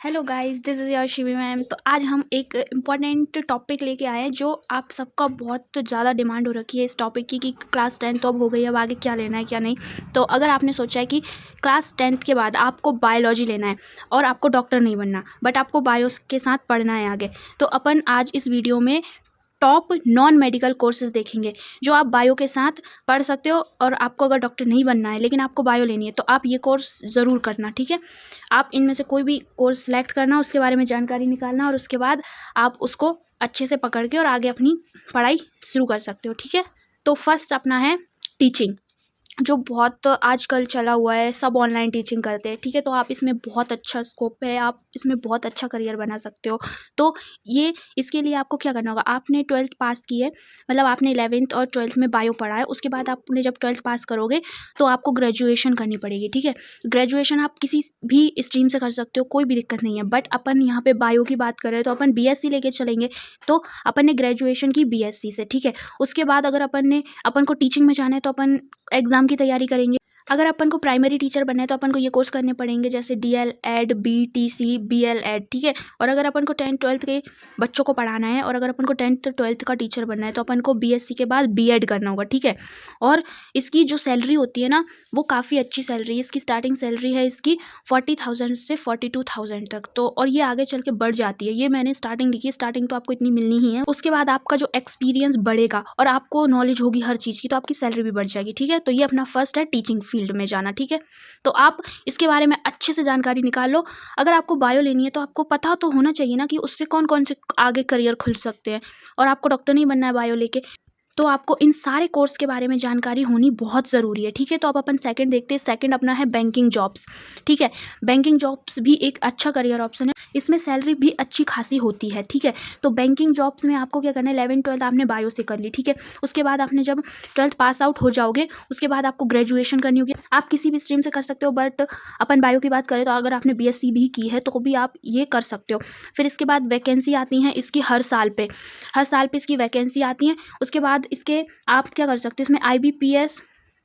Hello guys, this is your Shivi ma'am. तो आज हम एक इम्पॉर्टेंट टॉपिक लेके आए हैं जो आप सबका बहुत ज़्यादा डिमांड हो रखी है इस टॉपिक की कि क्लास 10 तो अब हो गई, अब आगे क्या लेना है क्या नहीं। तो अगर आपने सोचा है कि क्लास 10th के बाद आपको बायोलॉजी लेना है और आपको डॉक्टर नहीं बनना, बट आपको बायो के साथ पढ़ना है आगे, तो अपन आज इस वीडियो में टॉप नॉन मेडिकल कोर्सेज देखेंगे जो आप बायो के साथ पढ़ सकते हो। और आपको अगर डॉक्टर नहीं बनना है लेकिन आपको बायो लेनी है तो आप ये कोर्स ज़रूर करना, ठीक है। आप इनमें से कोई भी कोर्स सेलेक्ट करना, उसके बारे में जानकारी निकालना और उसके बाद आप उसको अच्छे से पकड़ के और आगे अपनी पढ़ाई शुरू कर सकते हो, ठीक है। तो फर्स्ट अपना है टीचिंग, जो बहुत आजकल चला हुआ है, सब ऑनलाइन टीचिंग करते हैं, ठीक है। तो आप इसमें बहुत अच्छा स्कोप है, आप इसमें बहुत अच्छा करियर बना सकते हो। तो ये इसके लिए आपको क्या करना होगा, आपने 12th पास की है, मतलब आपने 11th और 12th में बायो पढ़ा है, उसके बाद आपने जब 12th पास करोगे तो आपको ग्रेजुएशन करनी पड़ेगी, ठीक है। ग्रेजुएशन आप किसी भी स्ट्रीम से कर सकते हो, कोई भी दिक्कत नहीं है, बट अपन यहाँ पे बायो की बात करें तो अपन बीएससी लेके चलेंगे। तो अपन ने ग्रेजुएशन की बीएससी से, ठीक है। उसके बाद अगर अपन को टीचिंग में जाना है तो अपन एग्ज़ाम की तैयारी करेंगे। अगर अपन को प्राइमरी टीचर बनना है तो अपन को ये कोर्स करने पड़ेंगे, जैसे DL Ed, BTC, BL Ed, ठीक है। और अगर अपन को 10th 12th के बच्चों को पढ़ाना है और अगर अपन को 10th 12th का टीचर बनना है तो अपन को बीएससी के बाद बीएड करना होगा, ठीक है। और इसकी जो सैलरी होती है ना, वो काफ़ी अच्छी सैलरी है। इसकी स्टार्टिंग सैलरी है इसकी 40,000 से 42,000 तक। तो और ये आगे चल के बढ़ जाती है, ये मैंने स्टार्टिंग लिखी है, स्टार्टिंग तो आपको इतनी मिलनी ही है। उसके बाद आपका जो एक्सपीरियंस बढ़ेगा और आपको नॉलेज होगी हर चीज़ की, तो आपकी सैलरी भी बढ़ जाएगी, ठीक है। तो ये अपना फर्स्ट है टीचिंग फील्ड में जाना, ठीक है। तो आप इसके बारे में अच्छे से जानकारी निकाल लो। अगर आपको बायो लेनी है तो आपको पता तो होना चाहिए ना कि उससे कौन कौन से आगे करियर खुल सकते हैं। और आपको डॉक्टर नहीं बनना है बायो लेके, तो आपको इन सारे कोर्स के बारे में जानकारी होनी बहुत ज़रूरी है, ठीक है। तो अब अपन सेकंड देखते हैं। सेकंड अपना है बैंकिंग जॉब्स, ठीक है। बैंकिंग जॉब्स भी एक अच्छा करियर ऑप्शन है, इसमें सैलरी भी अच्छी खासी होती है, ठीक है। तो बैंकिंग जॉब्स में आपको क्या करना है, 11th 12th आपने बायो से कर ली, ठीक है। उसके बाद आपने जब 12th पास आउट हो जाओगे उसके बाद आपको ग्रेजुएशन करनी होगी। आप किसी भी स्ट्रीम से कर सकते हो, बट अपन बायो की बात करें तो अगर आपने बीएससी भी की है तो भी आप ये कर सकते हो। फिर इसके बाद वैकेंसी आती हैं इसकी हर साल पे इसकी वैकेंसी आती हैं। उसके बाद इसके आप क्या कर सकते हो, इसमें आईबीपीएस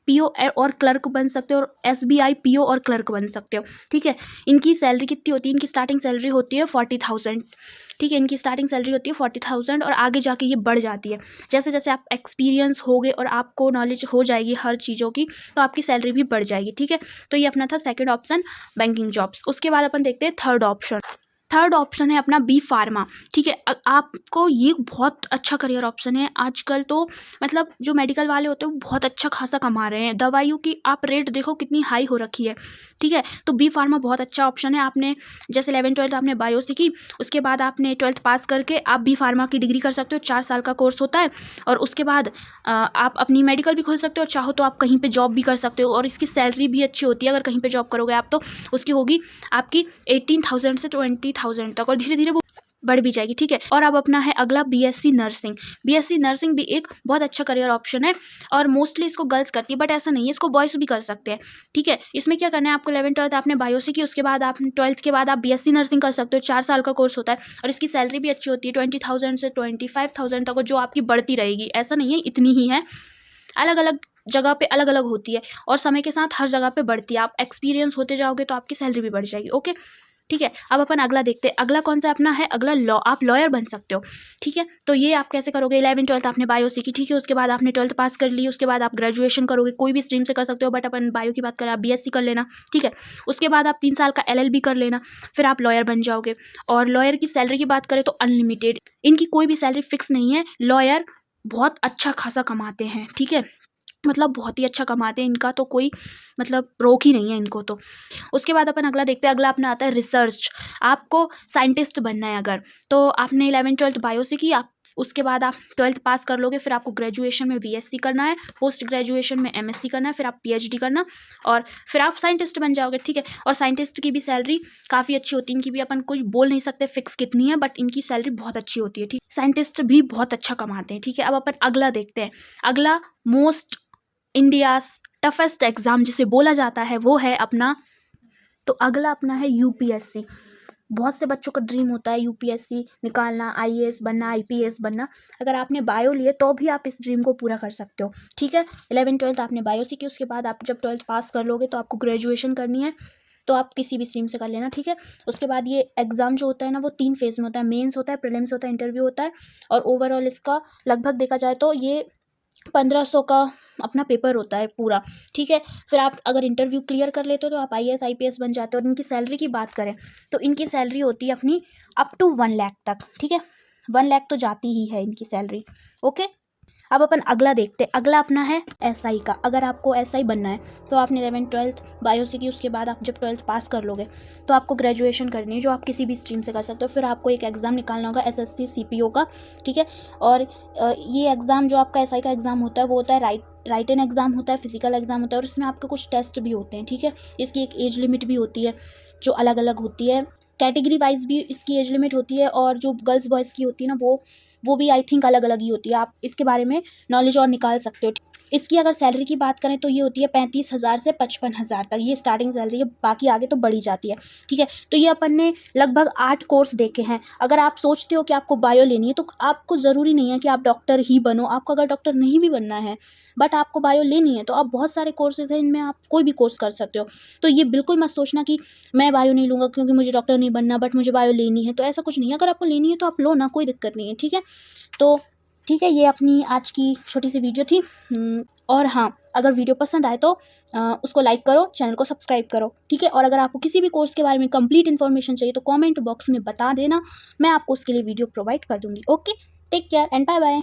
पीओ और क्लर्क बन सकते हो और एसबीआई पीओ और क्लर्क बन सकते हो, ठीक है। इनकी सैलरी कितनी होती है, इनकी स्टार्टिंग सैलरी होती है 40,000, ठीक है। इनकी स्टार्टिंग सैलरी होती है 40,000 और आगे जाके ये बढ़ जाती है। जैसे जैसे आप एक्सपीरियंस होगे और आपको नॉलेज हो जाएगी हर चीज़ों की, तो आपकी सैलरी भी बढ़ जाएगी, ठीक है। तो ये अपना था सेकंड ऑप्शन, बैंकिंग जॉब्स। उसके बाद अपन देखते हैं थर्ड ऑप्शन। थर्ड ऑप्शन है अपना बी फार्मा, ठीक है। आपको ये बहुत अच्छा करियर ऑप्शन है। आजकल तो मतलब जो मेडिकल वाले होते हैं वो बहुत अच्छा खासा कमा रहे हैं, दवाइयों की आप रेट देखो कितनी हाई हो रखी है, ठीक है। तो बी फार्मा बहुत अच्छा ऑप्शन है। आपने जैसे 11th 12th आपने बायो सीखी, उसके बाद आपने 12th पास करके आप बी फार्मा की डिग्री कर सकते हो, 4 साल का कोर्स होता है। और उसके बाद आप अपनी मेडिकल भी खोल सकते हो, चाहो तो आप कहीं पे जॉब भी कर सकते हो और इसकी सैलरी भी अच्छी होती है। अगर कहीं पे जॉब करोगे आप तो उसकी होगी आपकी 18,000 से 20,000 तक और धीरे धीरे वो बढ़ भी जाएगी, ठीक है। और अब अपना है अगला बीएससी नर्सिंग। बीएससी नर्सिंग भी एक बहुत अच्छा करियर ऑप्शन है और मोस्टली इसको गर्ल्स करती है, बट ऐसा नहीं है, इसको बॉयज़ भी कर सकते हैं, ठीक है। इसमें क्या करना है, आपको 11th 12th आपने बायो सीखी, उसके बाद आपने 12th के बाद आप बीएससी नर्सिंग कर सकते हो, 4 साल का कोर्स होता है और इसकी सैलरी भी अच्छी होती है 20,000 से 25,000 तक, और जो आपकी बढ़ती रहेगी, ऐसा नहीं है इतनी ही है, अलग अलग जगह पे अलग अलग होती है और समय के साथ हर जगह पे बढ़ती है। आप एक्सपीरियंस होते जाओगे तो आपकी सैलरी भी बढ़ जाएगी, ओके, ठीक है। अब अपन अगला देखते हैं। अगला कौन सा अपना है, अगला लॉ। आप लॉयर बन सकते हो, ठीक है। तो ये आप कैसे करोगे, 11th 12th आपने बायो सीखी, ठीक है। उसके बाद आपने 12th पास कर ली, उसके बाद आप ग्रेजुएशन करोगे, कोई भी स्ट्रीम से कर सकते हो, बट अपन बायो की बात करें आप बीएससी कर लेना, ठीक है। उसके बाद आप 3 साल का एलएलबी कर लेना, फिर आप लॉयर बन जाओगे। और लॉयर की सैलरी की बात करें तो अनलिमिटेड, इनकी कोई भी सैलरी फिक्स नहीं है। लॉयर बहुत अच्छा खासा कमाते हैं, ठीक है, मतलब बहुत ही अच्छा कमाते हैं, इनका तो कोई मतलब रोक ही नहीं है इनको तो। उसके बाद अपन अगला देखते हैं। अगला अपना आता है रिसर्च। आपको साइंटिस्ट बनना है अगर, तो आपने 11th 12th बायो से की, आप उसके बाद आप 12th पास कर लोगे, फिर आपको ग्रेजुएशन में बीएससी करना है, पोस्ट ग्रेजुएशन में एमएससी करना है, फिर आप पीएचडी करना और फिर आप साइंटिस्ट बन जाओगे, ठीक है। और साइंटिस्ट की भी सैलरी काफ़ी अच्छी होती है, इनकी भी अपन कुछ बोल नहीं सकते फिक्स कितनी है, बट इनकी सैलरी बहुत अच्छी होती है, ठीक। साइंटिस्ट भी बहुत अच्छा कमाते हैं, ठीक है। अब अपन अगला देखते हैं। अगला मोस्ट इंडियाज़ टफेस्ट एग्ज़ाम जिसे बोला जाता है वो है अपना, तो अगला अपना है यूपीएससी। बहुत से बच्चों का ड्रीम होता है यूपीएससी निकालना, आईएएस बनना, आईपीएस बनना। अगर आपने बायो लिए तो भी आप इस ड्रीम को पूरा कर सकते हो, ठीक है। 11th 12th आपने बायो सीखी, उसके बाद आप जब 12th पास कर लोगे तो आपको ग्रेजुएशन करनी है, तो आप किसी भी स्ट्रीम से कर लेना, ठीक है। उसके बाद ये एग्ज़ाम जो होता है ना वो 3 फेज़ में होता है, मेंस होता है, प्रीलिम्स होता है, इंटरव्यू होता है, और ओवरऑल इसका लगभग देखा जाए तो ये 1500 का अपना पेपर होता है पूरा, ठीक है। फिर आप अगर इंटरव्यू क्लियर कर लेते हो तो आप IAS IPS बन जाते हो। और इनकी सैलरी की बात करें तो इनकी सैलरी होती है अपनी अप टू 1 लाख तक, ठीक है। 1 लाख तो जाती ही है इनकी सैलरी, ओके। अब अपन अगला देखते हैं। अगला अपना है SI का। अगर आपको SI बनना है तो आपने 11th 12th बायो से की, उसके बाद आप जब 12th पास कर लोगे तो आपको ग्रेजुएशन करनी है, जो आप किसी भी स्ट्रीम से कर सकते हो। फिर आपको एक एग्ज़ाम निकालना होगा SSC CPO का, ठीक है। और ये एग्ज़ाम जो आपका SI का एग्ज़ाम होता है वो होता है राइटन एग्ज़ाम होता है, फिजिकल एग्ज़ाम होता है, और इसमें आपके कुछ टेस्ट भी होते हैं, ठीक है। इसकी एक एज लिमिट भी होती है जो अलग अलग होती है, कैटेगरी वाइज भी इसकी एज लिमिट होती है, और जो गर्ल्स बॉयज़ की होती है ना वो भी आई थिंक अलग अलग ही होती है। आप इसके बारे में नॉलेज और निकाल सकते हो। इसकी अगर सैलरी की बात करें तो ये होती है 35,000 से 55,000 तक, ये स्टार्टिंग सैलरी है, बाकी आगे तो बढ़ी जाती है, ठीक है। तो ये अपन ने लगभग 8 कोर्स देखे हैं। अगर आप सोचते हो कि आपको बायो लेनी है तो आपको ज़रूरी नहीं है कि आप डॉक्टर ही बनो। आपको अगर डॉक्टर नहीं भी बनना है बट आपको बायो लेनी है तो आप बहुत सारे कोर्सेज हैं, इनमें आप कोई भी कोर्स कर सकते हो। तो ये बिल्कुल मत सोचना कि मैं बायो नहीं लूँगा क्योंकि मुझे डॉक्टर नहीं बनना बट मुझे बायो लेनी है, तो ऐसा कुछ नहीं है। अगर आपको लेनी है तो आप लो ना, कोई दिक्कत नहीं है, ठीक है। तो ठीक है, ये अपनी आज की छोटी सी वीडियो थी। और हाँ, अगर वीडियो पसंद आए तो उसको लाइक करो, चैनल को सब्सक्राइब करो, ठीक है। और अगर आपको किसी भी कोर्स के बारे में कंप्लीट इन्फॉर्मेशन चाहिए तो कमेंट बॉक्स में बता देना, मैं आपको उसके लिए वीडियो प्रोवाइड कर दूँगी। Okay, take care and bye bye.